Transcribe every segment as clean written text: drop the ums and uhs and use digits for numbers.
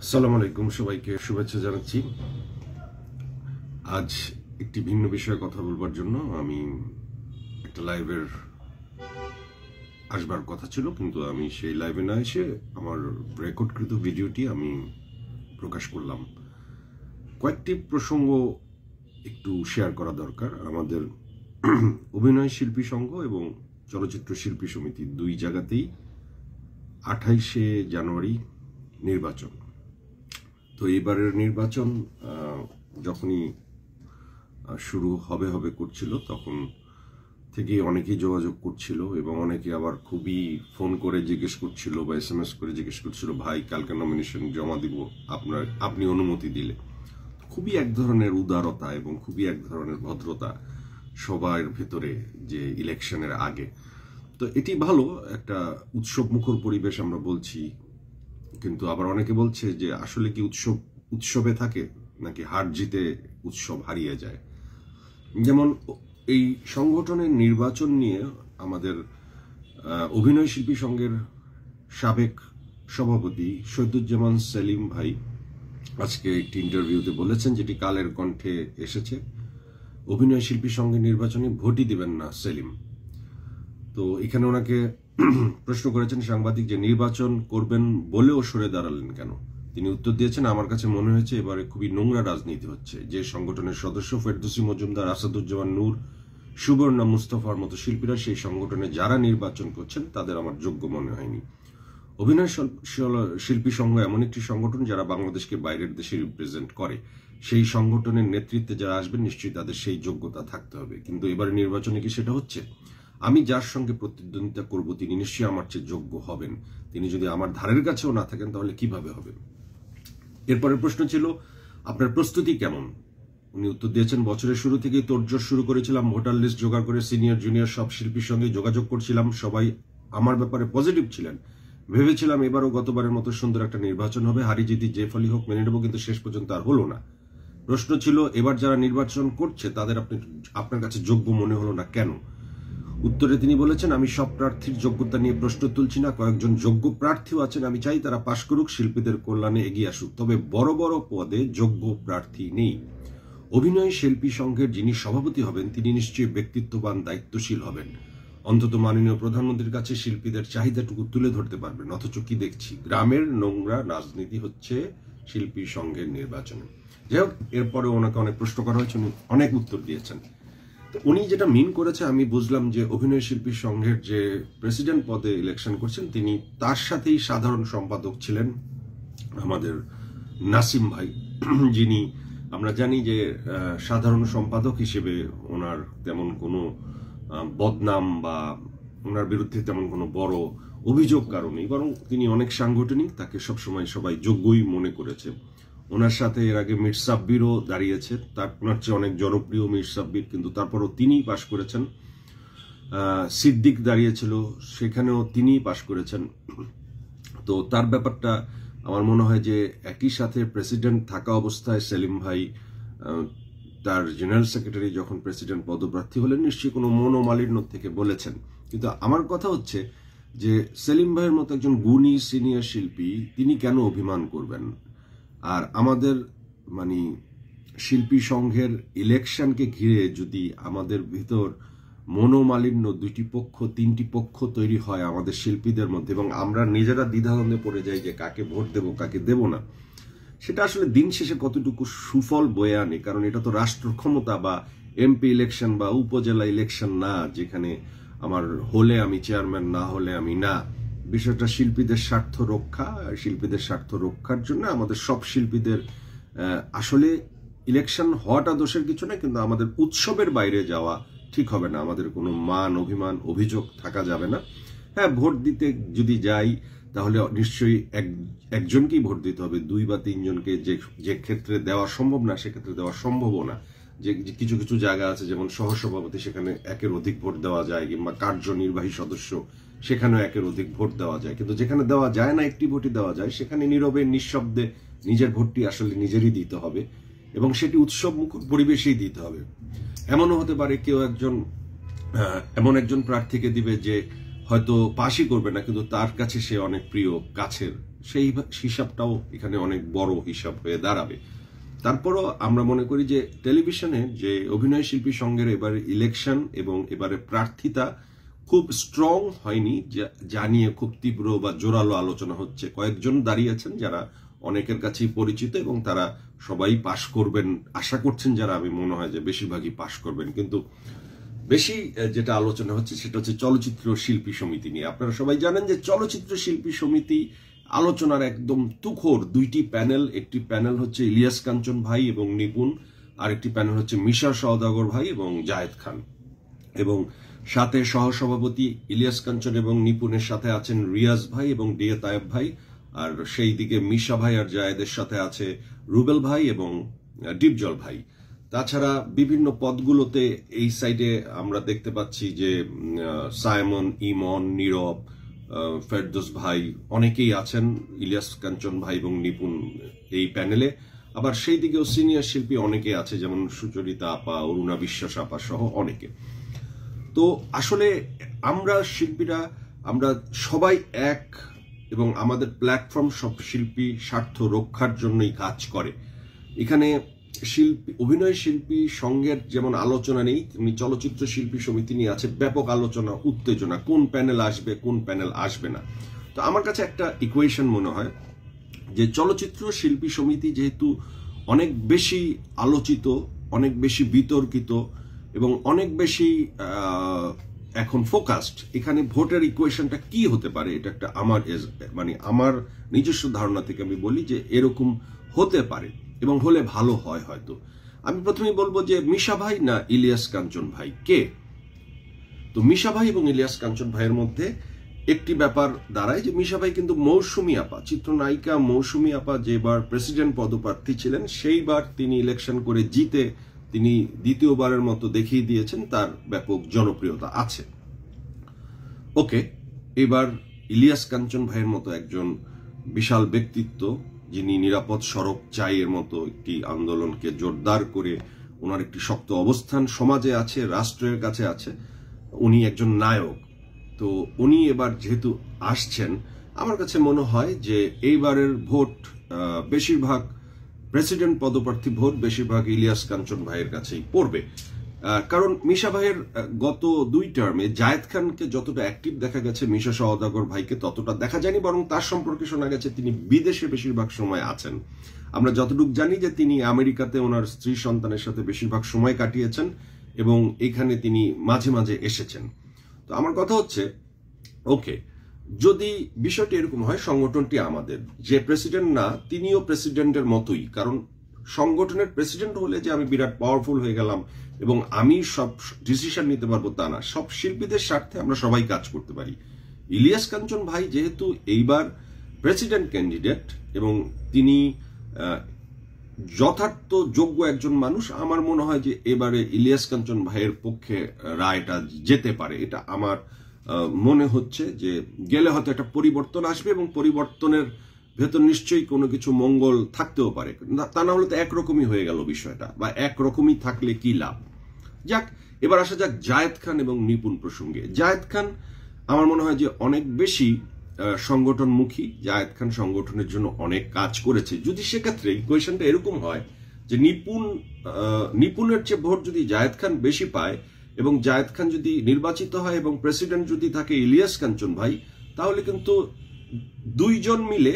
আসসালামু আলাইকুম, সবাইকে শুভেচ্ছা জানাচ্ছি। আজ একটি ভিন্ন বিষয়ে কথা বলবার জন্য আমি একটা লাইভের আসবার কথা ছিল, কিন্তু আমি সেই লাইভে না এসে আমার রেকর্ডকৃত ভিডিওটি আমি প্রকাশ করলাম। কয়েকটি প্রসঙ্গ একটু শেয়ার করা দরকার। আমাদের অভিনয় শিল্পী সংঘ এবং চলচ্চিত্র শিল্পী সমিতি দুই জায়গাতেই 28শে জানুয়ারি নির্বাচন। তো এইবারের নির্বাচন যখনই শুরু হবে করছিল, তখন থেকে অনেকেই যোগাযোগ করছিল এবং অনেকে আবার খুবই ফোন করে জিজ্ঞেস করছিল বা SMS করে জিজ্ঞেস করছিল, ভাই কালকে নমিনেশন জমা দিব, আপনি অনুমতি দিলে। খুবই এক ধরনের উদারতা এবং খুবই এক ধরনের ভদ্রতা সবার ভেতরে, যে ইলেকশনের আগে। তো এটি ভালো একটা উৎসব মুখর পরিবেশ আমরা বলছি, কিন্তু আবার অনেকে বলছে যে আসলে কি উৎসবে থাকে নাকি হার জিতে উৎসব হারিয়ে যায়। যেমন এই সংগঠনের নির্বাচন নিয়ে আমাদের অভিনয় শিল্পী সংঘের সাবেক সভাপতি শহীদুজ্জামান সেলিম ভাই আজকে একটি ইন্টারভিউতে বলেছেন, যেটি কালের কণ্ঠে এসেছে, অভিনয় শিল্পী সংঘের নির্বাচনে ভোটই দিবেন না সেলিম। তো এখানে ওনাকে প্রশ্ন করেছেন সাংবাদিক যে নির্বাচন করবেন বলেও সরে দাঁড়ালেন কেন। তিনি উত্তর দিয়েছেন, আমার কাছে মনে হয়েছে এবারে খুবই নোংরা রাজনীতি হচ্ছে। যে সংগঠনের সদস্য ফেরদৌসী মজুমদার, আসাদুজ্জামান নূর, সুবর্ণা মুস্তফার মতো শিল্পীরা সেই সংগঠনে যারা নির্বাচন করছেন তাদের আমার যোগ্য মনে হয়নি। অভিনয় শিল্পী সংঘ এমন একটি সংগঠন যারা বাংলাদেশকে বাইরের দেশে রিপ্রেজেন্ট করে। সেই সংগঠনের নেতৃত্বে যারা আসবেন নিশ্চয়ই তাদের সেই যোগ্যতা থাকতে হবে। কিন্তু এবারে নির্বাচনে কি সেটা হচ্ছে? আমি যার সঙ্গে প্রতিদ্বন্দ্বিতা করব তিনি নিশ্চয়ই আমার চেয়ে যোগ্য হবেন। তিনি যদি আমার ধারের কাছেও না থাকেন তাহলে কিভাবে হবে? এরপরের প্রশ্ন ছিল, আপনার প্রস্তুতি কেমন? উনি উত্তর দিয়েছেন, বছরের শুরু থেকেই তোড়জোড় শুরু করেছিলাম। ভোটার লিস্ট জোগাড় করে সিনিয়র জুনিয়র সব শিল্পীর সঙ্গে যোগাযোগ করছিলাম। সবাই আমার ব্যাপারে পজিটিভ ছিলেন। ভেবেছিলাম এবারও গতবারের মতো সুন্দর একটা নির্বাচন হবে, হারি জিতি যে ফলই হোক মেনে নেব, কিন্তু শেষ পর্যন্ত আর হলো না। প্রশ্ন ছিল, এবার যারা নির্বাচন করছে তাদের আপনার কাছে যোগ্য মনে হলো না কেন? উত্তরে তিনি বলেছেন, আমি সব প্রার্থীর যোগ্যতা নিয়ে প্রশ্ন তুলছি না। কয়েকজন যোগ্য প্রার্থীও আছেন, আমি চাই তারা পাশ করুক, শিল্পীদের কল্যাণে এগিয়ে আসুক। তবে বড় বড় পদে যোগ্য প্রার্থী নেই। অভিনয় শিল্পী সংঘের যিনি সভাপতি হবেন তিনি নিশ্চয়ই ব্যক্তিত্ববান, দায়িত্বশীল হবেন। অন্তত মাননীয় প্রধানমন্ত্রীর কাছে শিল্পীদের চাহিদাটুকু তুলে ধরতে পারবেন। অথচ কি দেখছি, গ্রামের নোংরা রাজনীতি হচ্ছে শিল্পী সংঘের নির্বাচনে। যাই হোক, এরপরে ওনাকে অনেক প্রশ্ন করা হয়েছে, উনি অনেক উত্তর দিয়েছেন। উনি যেটা মিন করেছে আমি বুঝলাম যে অভিনয় শিল্পী সংঘের যে প্রেসিডেন্ট পদে ইলেকশন করছেন তিনি, তার সাথেই সাধারণ সম্পাদক ছিলেন আমাদের নাসিম ভাই, যিনি আমরা জানি যে সাধারণ সম্পাদক হিসেবে ওনার তেমন কোনো বদনাম বা ওনার বিরুদ্ধে তেমন কোনো বড় অভিযোগ কারণেই, বরং তিনি অনেক সাংগঠনিক, তাকে সবসময় সবাই যোগ্যই মনে করেছে। ওনার সাথে এর আগে মীর সাব্বিরও দাঁড়িয়েছে, ওনার চেয়ে অনেক জনপ্রিয় মীর সাব্বির, কিন্তু তারপরও তিনিই পাশ করেছেন। সিদ্দিক দাঁড়িয়েছিল, সেখানেও তিনিই পাশ করেছেন। তো তার ব্যাপারটা আমার মনে হয় যে একই সাথে প্রেসিডেন্ট থাকা অবস্থায় সেলিম ভাই তার জেনারেল সেক্রেটারি যখন প্রেসিডেন্ট পদপ্রার্থী হলেন নিশ্চয়ই কোনো মনোমালিন্য থেকে বলেছেন। কিন্তু আমার কথা হচ্ছে যে সেলিম ভাইয়ের মতো একজন গুণী সিনিয়র শিল্পী তিনি কেন অভিমান করবেন? আর আমাদের শিল্পী সংঘের ইলেকশনকে ঘিরে যদি আমাদের ভিতর মনোমালিন্য, দুইটি পক্ষ তিনটি পক্ষ তৈরি হয় আমাদের শিল্পীদের মধ্যে, এবং আমরা নিজেরা দ্বিধাদ্বন্দ্বে পড়ে যাই যে কাকে ভোট দেব কাকে দেব না, সেটা আসলে দিন শেষে কতটুকু সুফল বয়ে আনে। কারণ এটা তো রাষ্ট্র ক্ষমতা বা MP ইলেকশন বা উপজেলা ইলেকশন না, যেখানে আমার হলে আমি চেয়ারম্যান, না হলে আমি না। বিষয়টা শিল্পীদের স্বার্থ রক্ষা। শিল্পীদের স্বার্থ রক্ষার জন্য আমাদের সব শিল্পীদের আসলে ইলেকশন হওয়াটা দোষের কিছু না, কিন্তু আমাদের উৎসবের বাইরে যাওয়া ঠিক হবে না। আমাদের কোনো মান অভিমান অভিযোগ থাকা যাবে না। হ্যাঁ, ভোট দিতে যদি যাই তাহলে নিশ্চয়ই একজনকেই ভোট দিতে হবে। 2 বা 3 জনকে যে ক্ষেত্রে দেওয়া সম্ভব না সেক্ষেত্রে দেওয়া সম্ভবও না। যে কিছু কিছু জায়গা আছে যেমন সহসভাপতি, সেখানে 1-এর অধিক ভোট দেওয়া যায়, কিংবা কার্যনির্বাহী সদস্য, সেখানেও 1-এর অধিক ভোট দেওয়া যায়। কিন্তু যেখানে দেওয়া যায় না, একটি ভোটই দেওয়া যায়, সেখানে নীরবে নিঃশব্দে নিজের ভোটটি আসলে নিজেরই দিতে হবে, এবং সেটি উৎসব মুখর পরিবেশেই দিতে হবে। এমনও হতে পারে কেউ এমন একজন প্রার্থীকে দিবে যে হয়তো পাশই করবে না, কিন্তু তার কাছে সে অনেক প্রিয় কাছের সেই হিসাবটাও এখানে অনেক বড় হিসাব হয়ে দাঁড়াবে। তারপরও আমরা মনে করি যে টেলিভিশনে যে অভিনয় শিল্পী সংঘের এবারে ইলেকশন এবং এবারে প্রার্থিতা খুব স্ট্রং হয়নি, যা নিয়ে খুব তীব্র বা জোরালো আলোচনা হচ্ছে। কয়েকজন দাঁড়িয়েছেন যারা অনেকের কাছেই পরিচিত এবং তারা সবাই পাশ করবেন আশা করছেন, যারা আমি মনে হয় যে বেশিরভাগই পাশ করবেন। কিন্তু বেশি যেটা আলোচনা হচ্ছে সেটা হচ্ছে চলচ্চিত্র শিল্পী সমিতি নিয়ে। আপনারা সবাই জানেন যে চলচ্চিত্র শিল্পী সমিতি আলোচনার একদম তুখোর দুইটি প্যানেল। একটি প্যানেল হচ্ছে ইলিয়াস কাঞ্চন ভাই এবং নিপুণ, আরেকটি প্যানেল হচ্ছে মিশা সওদাগর ভাই এবং জায়েদ খান, এবং সাথে সহসভাপতি ইলিয়াস কাঞ্চন এবং নিপুণের সাথে আছেন রিয়াজ ভাই এবং ডিএ তায়েব ভাই, আর সেই দিকে মিশা ভাই আর জায়েদের সাথে আছে রুবেল ভাই এবং ডিপজল ভাই। তাছাড়া বিভিন্ন পদগুলোতে এই সাইডে আমরা দেখতে পাচ্ছি যে সাইমন, ইমন, নীরব, ফেরদৌস ভাই অনেকেই আছেন, ইলিয়াস কাঞ্চন ভাই এবং নিপুণ এই প্যানেলে। আবার সেই দিকেও সিনিয়র শিল্পী অনেকে আছে, যেমন সুচরিতা আপা, অরুণা বিশ্বাস আপা সহ অনেকে। তো আসলে আমরা শিল্পীরা আমরা সবাই এক, এবং আমাদের প্ল্যাটফর্ম সব শিল্পী স্বার্থ রক্ষার জন্যই কাজ করে। এখানে শিল্পী অভিনয় শিল্পী সংঘের যেমন আলোচনা নেই, তেমনি চলচ্চিত্র শিল্পী সমিতি নিয়ে আছে ব্যাপক আলোচনা, উত্তেজনা, কোন প্যানেল আসবে কোন প্যানেল আসবে না। তো আমার কাছে একটা ইকুয়েশন মনে হয় যে চলচ্চিত্র শিল্পী সমিতি যেহেতু অনেক বেশি আলোচিত, অনেক বেশি বিতর্কিত এবং অনেক বেশি এখন ফোকাসড, এখানে ভোটের ইকুয়েশনটা কি হতে পারে, এটা একটা আমার নিজস্ব ধারণা থেকে আমি বলি যে এরকম হতে পারে এবং হলে ভালো হয় হয়তো। আমি প্রথমেই বলবো যে মিশা ভাই না ইলিয়াস কাঞ্চন ভাই কে? তো মিশা ভাই এবং ইলিয়াস কাঞ্চন ভাইয়ের মধ্যে একটি ব্যাপার দাঁড়ায় যে মিশা ভাই কিন্তু মৌসুমী আপা, চিত্রনায়িকা মৌসুমী আপা যেবার প্রেসিডেন্ট পদপ্রার্থী ছিলেন সেইবার তিনি ইলেকশন করে জিতে তিনি দ্বিতীয়বারের মতো দেখিয়ে দিয়েছেন তার ব্যাপক জনপ্রিয়তা আছে। ওকে, এবার ইলিয়াস কাঞ্চন ভাইয়ের মতো একজন বিশাল ব্যক্তিত্ব, যিনি নিরাপদ সড়ক চাই এর মতো একটি আন্দোলনকে জোরদার করে ওনার একটি শক্ত অবস্থান সমাজে আছে, রাষ্ট্রের কাছে আছে, উনি একজন নায়ক। তো উনি এবার যেহেতু আসছেন, আমার কাছে মনে হয় যে এইবারের ভোট বেশিরভাগ প্রেসিডেন্ট পদপ্রার্থী ভোট বেশিরভাগ ইলিয়াস কাঞ্চন ভাইয়ের কাছেই পড়বে। কারণ মিশা ভাইয়ের গত 2 টার্মে জায়েদ খানকে যতটা অ্যাক্টিভ দেখা গেছে, মিশা সওদাগর ভাইকে ততটা দেখা যায়নি, বরং তার সম্পর্কে শোনা গেছে তিনি বিদেশে বেশিরভাগ সময় আছেন। আমরা যতটুকু জানি যে তিনি আমেরিকাতে ওনার স্ত্রী সন্তানের সাথে বেশিরভাগ সময় কাটিয়েছেন এবং এখানে তিনি মাঝে মাঝে এসেছেন। তো আমার কথা হচ্ছে, ওকে, যদি বিষয়টি এরকম হয় সংগঠনটি আমাদের, যে প্রেসিডেন্ট না তিনিও প্রেসিডেন্টের মতোই, কারণ সংগঠনের প্রেসিডেন্ট হলে যে আমি বিরাট পাওয়ারফুল হয়ে গেলাম এবং আমি সব ডিসিশন নিতে পারবো তা না, সব শিল্পীদের স্বার্থে আমরা সবাই কাজ করতে পারি। ইলিয়াস কাঞ্চন ভাই যেহেতু এইবার প্রেসিডেন্ট ক্যান্ডিডেট এবং তিনি যথার্থ যোগ্য একজন মানুষ, আমার মনে হয় যে এবারে ইলিয়াস কাঞ্চন ভাইয়ের পক্ষে রায়টা যেতে পারে। এটা আমার মনে হচ্ছে যে গেলে হয়তো একটা পরিবর্তন আসবে এবং পরিবর্তনের ভেতর নিশ্চয়ই কোনো কিছু মঙ্গল থাকতেও পারে, তা না হলে তো একরকমই হয়ে গেল বিষয়টা, বা একরকমই থাকলে কি লাভ। যাক, এবার আসা যাক জায়েদ খান এবং নিপুণ প্রসঙ্গে। জায়েদ খান আমার মনে হয় যে অনেক বেশি সংগঠনমুখী, জায়েদ খান সংগঠনের জন্য অনেক কাজ করেছে। যদি সেক্ষেত্রে ইকুয়েশনটা এরকম হয় যে নিপুণের চেয়ে ভোট যদি জায়েদ খান বেশি পায় এবং জায়েদ খান যদি নির্বাচিত হয় এবং প্রেসিডেন্ট যদি থাকে ইলিয়াস কাঞ্চন ভাই, তাহলে কিন্তু দুইজন মিলে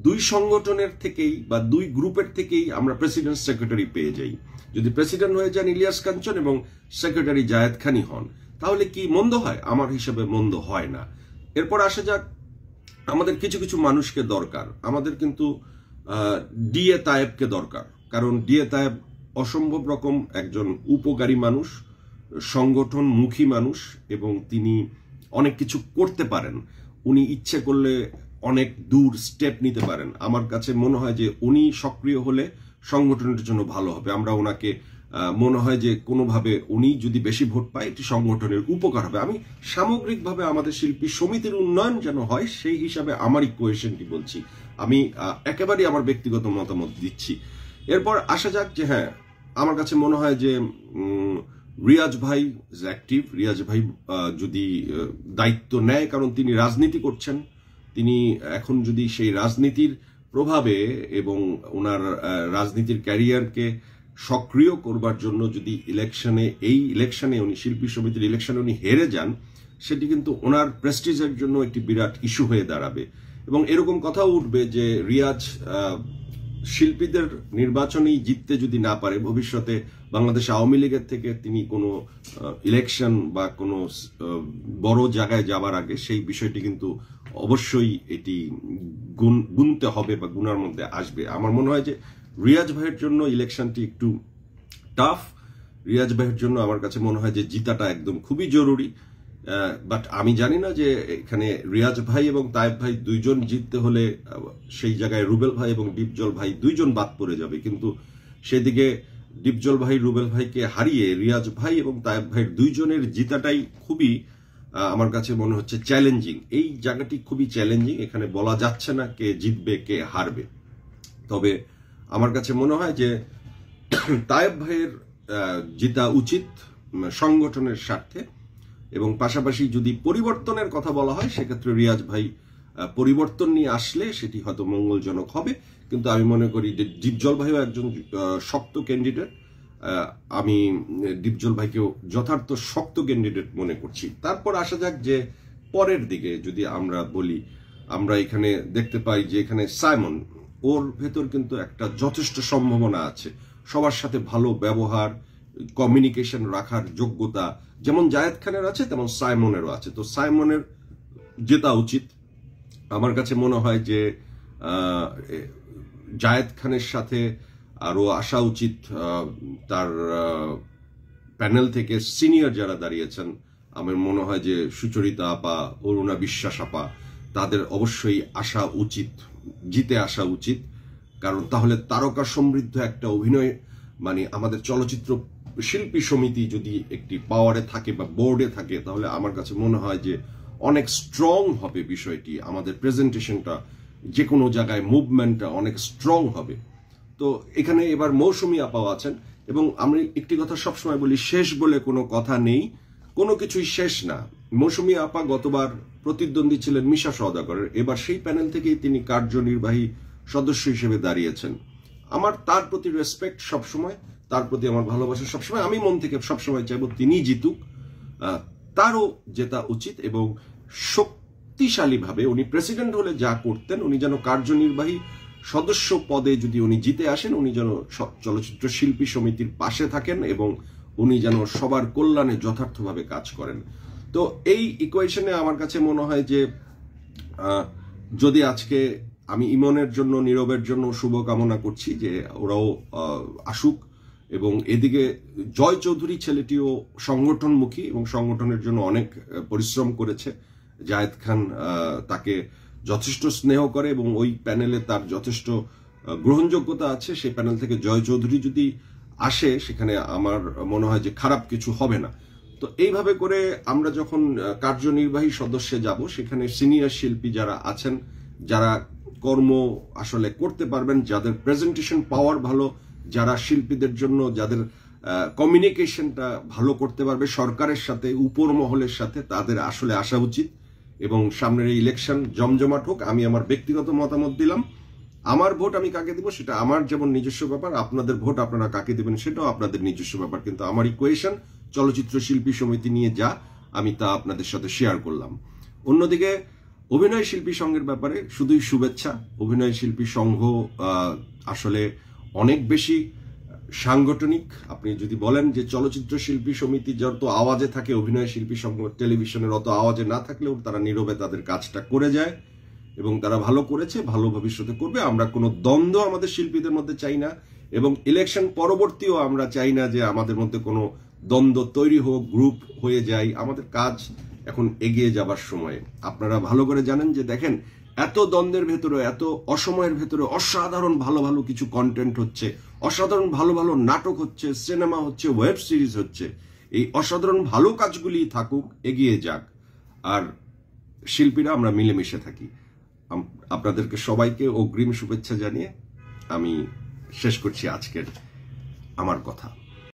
দুই সংগঠনের থেকেই বা দুই গ্রুপের থেকেই আমরা প্রেসিডেন্ট সেক্রেটারি পেয়ে যাই। যদি প্রেসিডেন্ট হয়ে যান ইলিয়াস কাঞ্চন এবং সেক্রেটারি জায়েদ খানই হন, তাহলে কি মন্দ হয়? আমার হিসাবে মন্দ হয় না। এরপর আসা যাক, আমাদের কিছু কিছু মানুষকে দরকার। আমাদের কিন্তু ডিএ তায়েবকে দরকার, কারণ ডিএ তায়েব অসম্ভব রকম একজন উপকারী মানুষ, সংগঠনমুখী মানুষ এবং তিনি অনেক কিছু করতে পারেন। উনি ইচ্ছে করলে অনেক দূর স্টেপ নিতে পারেন। আমার কাছে মনে হয় যে উনি সক্রিয় হলে সংগঠনের জন্য ভালো হবে। আমরা ওনাকে মনে হয় যে কোনোভাবে উনি যদি বেশি ভোট পায় এটি সংগঠনের উপকার হবে। আমি সামগ্রিকভাবে আমাদের শিল্পী সমিতির উন্নয়ন যেন হয় সেই হিসাবে আমার ইকুয়েশনটি বলছি, আমি একেবারেই আমার ব্যক্তিগত মতামত দিচ্ছি। এরপর আসা যাক যে হ্যাঁ, আমার কাছে মনে হয় যে রিয়াজ ভাই অ্যাক্টিভ, রিয়াজ ভাই যদি দায়িত্ব নেয়, কারণ তিনি রাজনীতি করছেন, তিনি এখন যদি সেই রাজনীতির প্রভাবে এবং ওনার রাজনীতির ক্যারিয়ারকে সক্রিয় করবার জন্য যদি এই ইলেকশনে উনি শিল্পী সমিতির ইলেকশনে উনি হেরে যান, সেটি কিন্তু ওনার প্রেস্টিজের জন্য একটি বিরাট ইস্যু হয়ে দাঁড়াবে। এবং এরকম কথাও উঠবে যে রিয়াজ শিল্পীদের নির্বাচনেই জিততে যদি না পারে, ভবিষ্যতে বাংলাদেশ আওয়ামী লীগের থেকে তিনি কোনো ইলেকশন বা কোনো বড় জায়গায় যাবার আগে সেই বিষয়টি কিন্তু অবশ্যই এটি গুনতে হবে বা গুনার মধ্যে আসবে। আমার মনে হয় যে রিয়াজ ভাইয়ের জন্য ইলেকশনটি একটু টাফ। রিয়াজ ভাইয়ের জন্য আমার কাছে মনে হয় যে জিতাটা একদম খুবই জরুরি। বাট আমি জানি না যে এখানে রিয়াজ ভাই এবং তায়েব ভাই দুইজন জিততে হলে সেই জায়গায় রুবেল ভাই এবং ডিপজল ভাই দুইজন বাদ পড়ে যাবে, কিন্তু সেদিকে ডিপজল ভাই রুবেল ভাইকে হারিয়ে রিয়াজ ভাই এবং তায়েব ভাইয়ের দুইজনের জিতাটাই খুবই আমার কাছে মনে হচ্ছে চ্যালেঞ্জিং। এই জায়গাটি খুবই চ্যালেঞ্জিং, এখানে বলা যাচ্ছে না কে জিতবে কে হারবে। তবে আমার কাছে মনে হয় যে তায়েব ভাইয়ের জিতা উচিত সংগঠনের স্বার্থে, এবং পাশাপাশি যদি পরিবর্তনের কথা বলা হয় সেক্ষেত্রে রিয়াজ ভাই পরিবর্তন নিয়ে আসলে সেটি হয়তো মঙ্গলজনক হবে। কিন্তু আমি মনে করি যে ডিপজল ভাইও একজন শক্ত ক্যান্ডিডেট, আমি ডিপজল ভাইকেও যথার্থ শক্ত ক্যান্ডিডেট মনে করছি। তারপর আসা যাক যে পরের দিকে যদি আমরা বলি, আমরা এখানে দেখতে পাই যে এখানে সাইমন, ওর ভেতর কিন্তু একটা যথেষ্ট সম্ভাবনা আছে, সবার সাথে ভালো ব্যবহার, কমিউনিকেশন রাখার যোগ্যতা যেমন জায়েদ খানের আছে তেমন সাইমনেরও আছে। তো সাইমনের জেতা উচিত। আমার কাছে মনে হয় যে জায়েদ খানের সাথে আরো আসা উচিত তার প্যানেল থেকে সিনিয়র যারা দাঁড়িয়েছেন। আমার মনে হয় যে সুচরিতা আপা, অরুণা বিশ্বাস আপা, তাদের অবশ্যই আসা উচিত, জিতে আসা উচিত। কারণ তাহলে তারকা সমৃদ্ধ একটা অভিনয়, মানে আমাদের চলচ্চিত্র শিল্পী সমিতি যদি একটি পাওয়ারে থাকে বা বোর্ডে থাকে, তাহলে আমার কাছে মনে হয় যে অনেক স্ট্রং হবে বিষয়টি, আমাদের প্রেজেন্টেশনটা যে কোনো জায়গায় মুভমেন্টটা অনেক স্ট্রং হবে। তো এখানে এবার মৌসুমী আপাও আছেন, এবং আমি একটি কথা সবসময় বলি, শেষ বলে কোনো কথা নেই, কোনো কিছুই শেষ না। মৌসুমী আপা গতবার প্রতিদ্বন্দ্বী ছিলেন মিশা সওদাগরের, এবার সেই প্যানেল থেকেই তিনি কার্যনির্বাহী সদস্য হিসেবে দাঁড়িয়েছেন। আমার তার প্রতি রেসপেক্ট সবসময়, তার প্রতি আমার ভালোবাসা সবসময়, আমি মন থেকে সবসময় চাইব তিনি জিতুক, তারও জেতা উচিত। এবং শক্তিশালীভাবে উনি প্রেসিডেন্ট হলে যা করতেন, উনি যেন কার্যনির্বাহী সদস্য পদে যদি উনি জিতে আসেন, উনি যেন চলচ্চিত্র শিল্পী সমিতির পাশে থাকেন এবং উনি যেন সবার কল্যাণে যথার্থভাবে কাজ করেন। তো এই ইকুয়েশনে আমার কাছে মনে হয় যে যদি আজকে আমি ইমনের জন্য, নীরবের জন্য শুভকামনা করছি যে ওরাও আসুক, এবং এদিকে জয় চৌধুরী ছেলেটিও সংগঠনমুখী এবং সংগঠনের জন্য অনেক পরিশ্রম করেছে। জায়েদ খান তাকে যথেষ্ট স্নেহ করে এবং ওই প্যানেলে তার যথেষ্ট গ্রহণযোগ্যতা আছে। সেই প্যানেল থেকে জয় চৌধুরী যদি আসে, সেখানে আমার মনে হয় যে খারাপ কিছু হবে না। তো এইভাবে করে আমরা যখন কার্যনির্বাহী সদস্যে যাব, সেখানে সিনিয়র শিল্পী যারা আছেন, যারা কর্ম আসলে করতে পারবেন, যাদের প্রেজেন্টেশন পাওয়ার ভালো, যারা শিল্পীদের জন্য যাদের কমিউনিকেশনটা ভালো করতে পারবে সরকারের সাথে, উপর মহলের সাথে, তাদের আসলে আসা উচিত। এবং সামনের এই ইলেকশন জমজমাট হোক। আমি আমার ব্যক্তিগত মতামত দিলাম, আমার ভোট আমি কাকে দিব সেটা আমার যেমন নিজস্ব ব্যাপার, আপনাদের ভোট আপনারা কাকে দিবেন সেটাও আপনাদের নিজস্ব ব্যাপার। কিন্তু আমার ইকুয়েশন চলচ্চিত্র শিল্পী সমিতি নিয়ে যা, আমি তা আপনাদের সাথে শেয়ার করলাম। অন্যদিকে অভিনয় শিল্পী সংঘের ব্যাপারে শুধুই শুভেচ্ছা। অভিনয় শিল্পী সংঘ আসলে অনেক বেশি সাংগঠনিক। আপনি যদি বলেন যে চলচ্চিত্র শিল্পী সমিতি যত আওয়াজে থাকে, অভিনয় শিল্পী সংঘ টেলিভিশনের অত আওয়াজে না থাকলেও তারা নীরবে তাদের কাজটা করে যায় এবং তারা ভালো করেছে, ভালো ভবিষ্যতে করবে। আমরা কোনো দ্বন্দ্ব আমাদের শিল্পীদের মধ্যে চাই না, এবং ইলেকশন পরবর্তীও আমরা চাই না যে আমাদের মধ্যে কোনো দ্বন্দ্ব তৈরি হোক, গ্রুপ হয়ে যায়। আমাদের কাজ এখন এগিয়ে যাবার সময়। আপনারা ভালো করে জানেন যে দেখেন, এত দ্বন্দ্বের ভেতরে, এত অসময়ের ভেতরে অসাধারণ ভালো ভালো কিছু কন্টেন্ট হচ্ছে, অসাধারণ ভালো ভালো নাটক হচ্ছে, সিনেমা হচ্ছে, ওয়েব সিরিজ হচ্ছে। এই অসাধারণ ভালো কাজগুলি থাকুক, এগিয়ে যাক, আর শিল্পীরা আমরা মিলেমিশে থাকি। আপনাদেরকে সবাইকে অগ্রিম শুভেচ্ছা জানিয়ে আমি শেষ করছি আজকের আমার কথা।